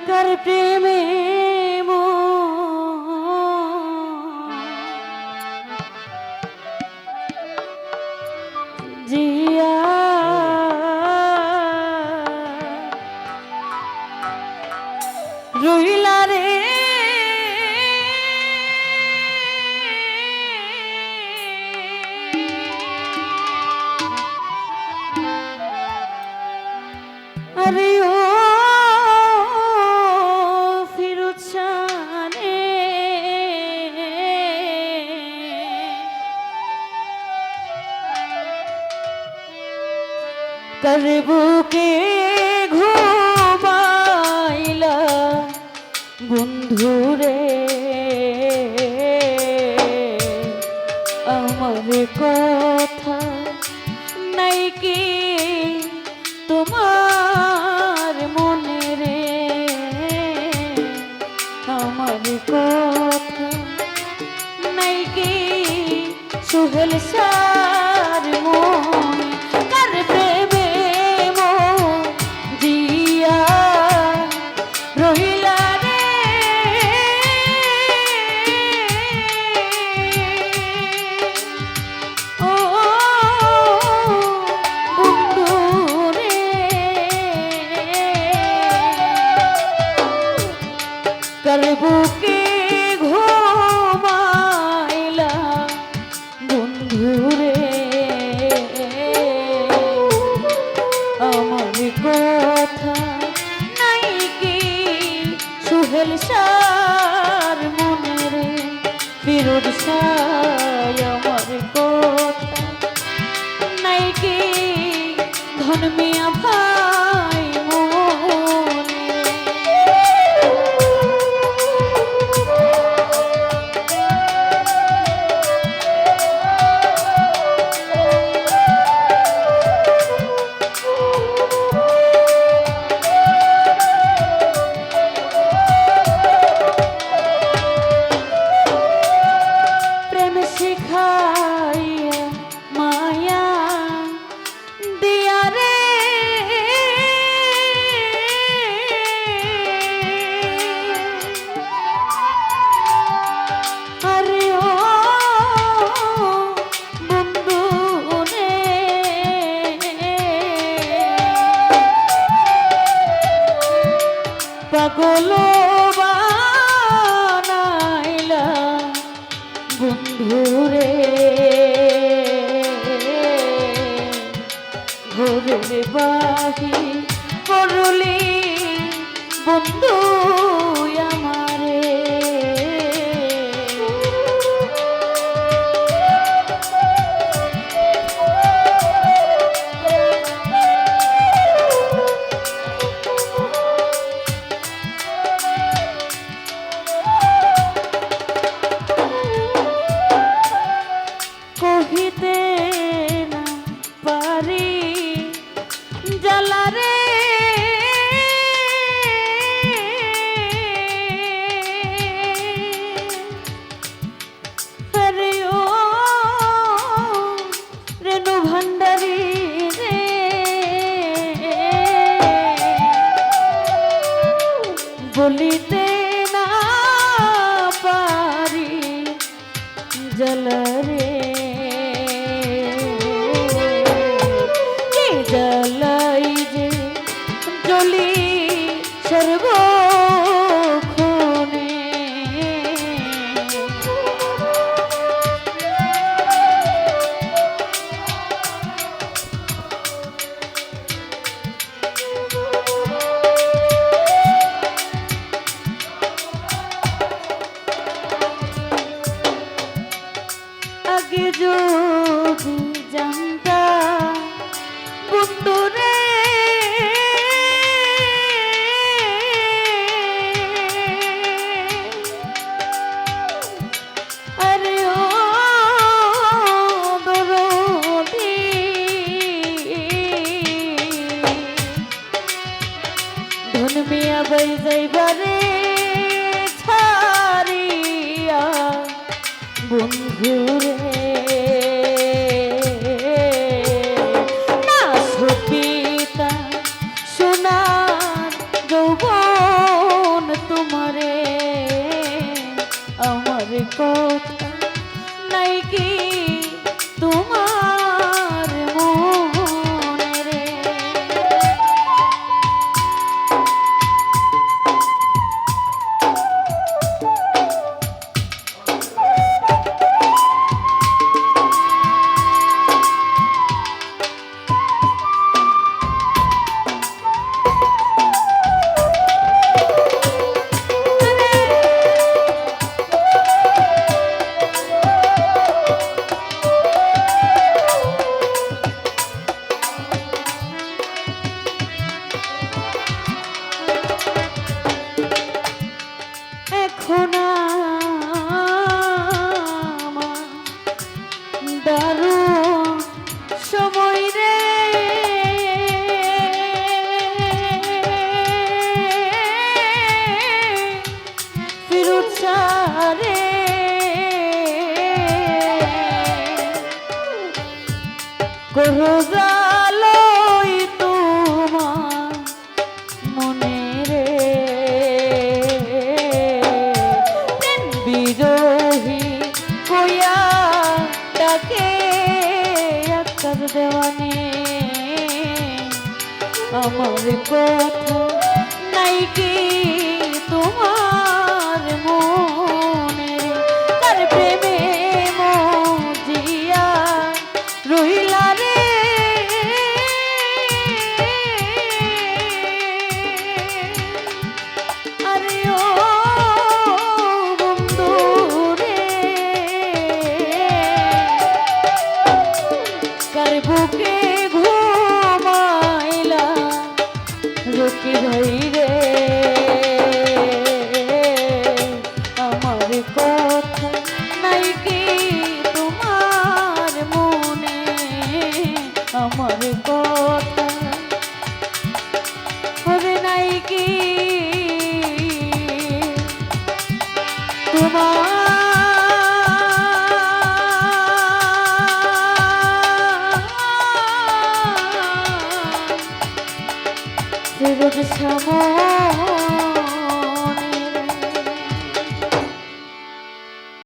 কার প্রেমে জিয়া রইলা রে আরে ও ফিরোজ শানে কার বুকে ঘুমাইলা বন্ধুরে আমার কথা নাই কি তোমার মনে রে আমার কথা নাই কি সুহেল সার মনে কার প্রেমে জিয়া রহিলা রে ও বন্ধু রে কার বুকে ঘুমাইলা বন্ধুরে আমার কথা নাই কি সুহেল সার মনে রে ফিরোজ শাহ আমার কথা নাই কি ধন মিয়া ভাই মনে শিখাইয়া মায়া দিয়া রে আরে ও বন্ধু রে পাগল বানাইলা বন্ধুরে ঘরে বাহি করলি বন্ধু আমারে কহিতে না পারি জ্বালা রে আরে ও রেণু ভান্ডারী রে বলিতে না পারি জ্বালা রে জ্বালাই যে জ্বলি সর্বক্ষণে আগে যদি জানতাম বন্ধুরে আরে ও দরদি ধন মিয়া বাই যাইবারে ছাড়িয়া বন্ধুরে না সুপিতা সোনার যৌবন জালোই তোমার মনে রে বিরোহী কইয়া ডাকে আকাশ দেওয়ানে আমার কথা নাই কি তোমার মনে তার প্রেমে মজিয়া রহিলা রে আরে ও বন্ধু রে কার বুকে ঘুমাইলা রকি ভাই রে আমার কথা নাই কি তোমার মনে আমার কথা হবে নাই কি তোমার রোজ সময়